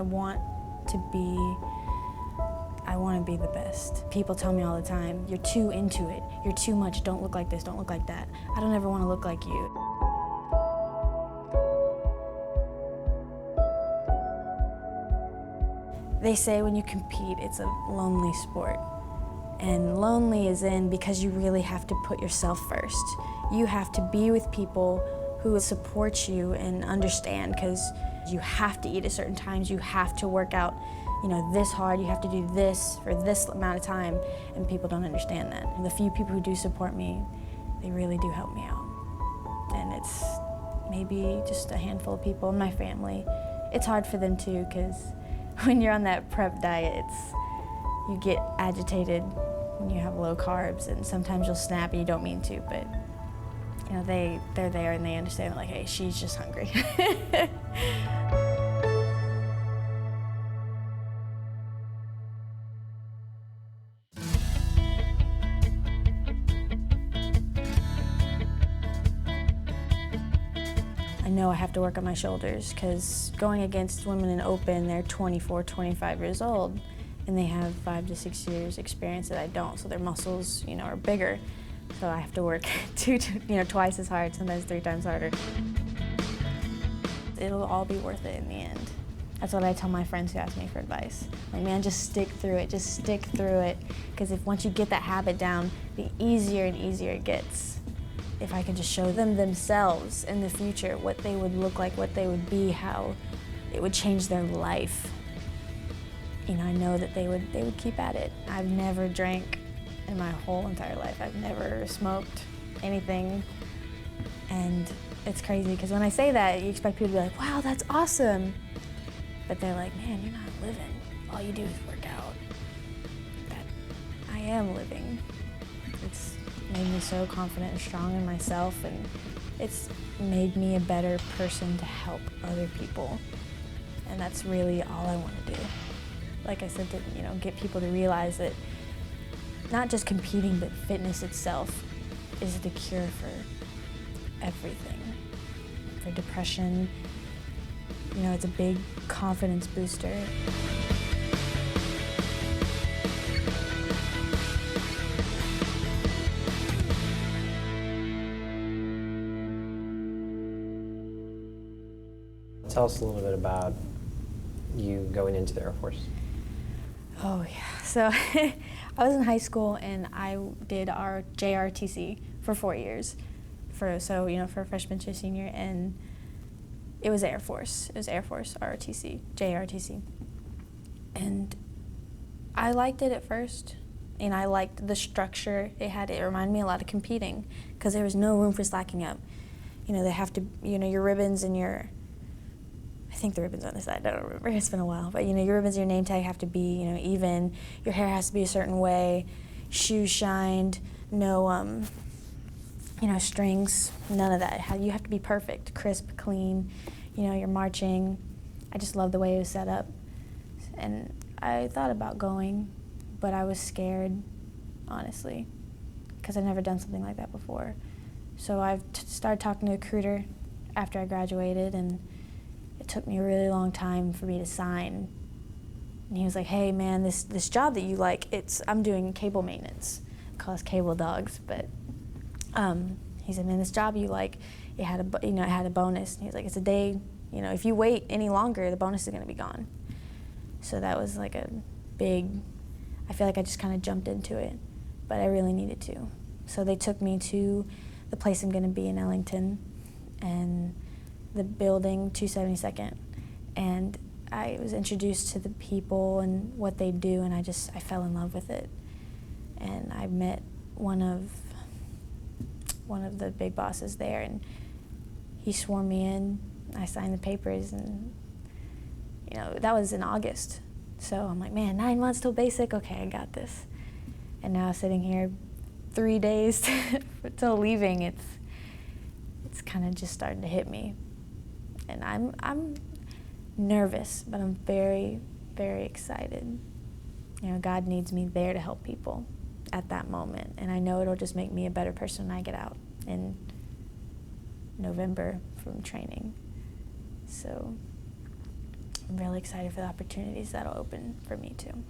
want to be the best. People tell me all the time, you're too into it, you're too much, don't look like this, don't look like that. I don't ever want to look like you. They say when you compete, it's a lonely sport. And lonely is because you really have to put yourself first. You have to be with people who support you and understand, because you have to eat at certain times, you have to work out, this hard, you have to do this for this amount of time, and people don't understand that. And the few people who do support me, they really do help me out. And it's maybe just a handful of people in my family. It's hard for them too, because when you're on that prep diet, you get agitated when you have low carbs, and sometimes you'll snap and you don't mean to, but they're there and they understand, like, hey, she's just hungry. I know I have to work on my shoulders, because going against women in open, they're 24, 25 years old, and they have 5 to 6 years experience that I don't, so their muscles, are bigger. So I have to work twice as hard, sometimes 3 times harder. It'll all be worth it in the end. That's what I tell my friends who ask me for advice. Like, man, just stick through it, because once you get that habit down, the easier and easier it gets. If I could just show them themselves in the future, what they would look like, what they would be, how it would change their life, I know that they would keep at it. I've never drank in my whole entire life. I've never smoked anything. And it's crazy, because when I say that, you expect people to be like, wow, that's awesome. But they're like, man, you're not living. All you do is work out. But I am living. It's made me so confident and strong in myself, and it's made me a better person to help other people. And that's really all I want to do. Like I said, to get people to realize that not just competing, but fitness itself is the cure for everything. For depression, it's a big confidence booster. Tell us a little bit about you going into the Air Force. Oh yeah, so I was in high school and I did our JRTC for 4 years, for freshman to senior, and it was Air Force. It was Air Force ROTC, JRTC, and I liked it at first, and I liked the structure it had. It reminded me a lot of competing, because there was no room for slacking up. They have to, your ribbons and your, I think the ribbons on the side, I don't remember, it's been a while, but your ribbons and your name tag have to be, even, your hair has to be a certain way, shoes shined, no, strings, none of that. You have to be perfect, crisp, clean, you're marching. I just love the way it was set up. And I thought about going, but I was scared, honestly, because I've never done something like that before. So I've started talking to a recruiter after I graduated, and it took me a really long time for me to sign. And he was like, hey man, this job that you like, I'm doing cable maintenance. I call us cable dogs, but he said, man, this job you like, it had a bonus. And he was like, it's a day, if you wait any longer, the bonus is gonna be gone. So that was like a big, I feel like I just kind of jumped into it, but I really needed to. So they took me to the place I'm gonna be in Ellington, and the building, 272nd, and I was introduced to the people and what they do, and I fell in love with it. And I met one of the big bosses there, and he swore me in. I signed the papers, and that was in August. So I'm like, man, 9 months till basic, okay, I got this. And now sitting here 3 days till leaving, it's kind of just starting to hit me. And I'm nervous, but I'm very, very excited. God needs me there to help people at that moment, and I know it'll just make me a better person when I get out in November from training. So I'm really excited for the opportunities that'll open for me too.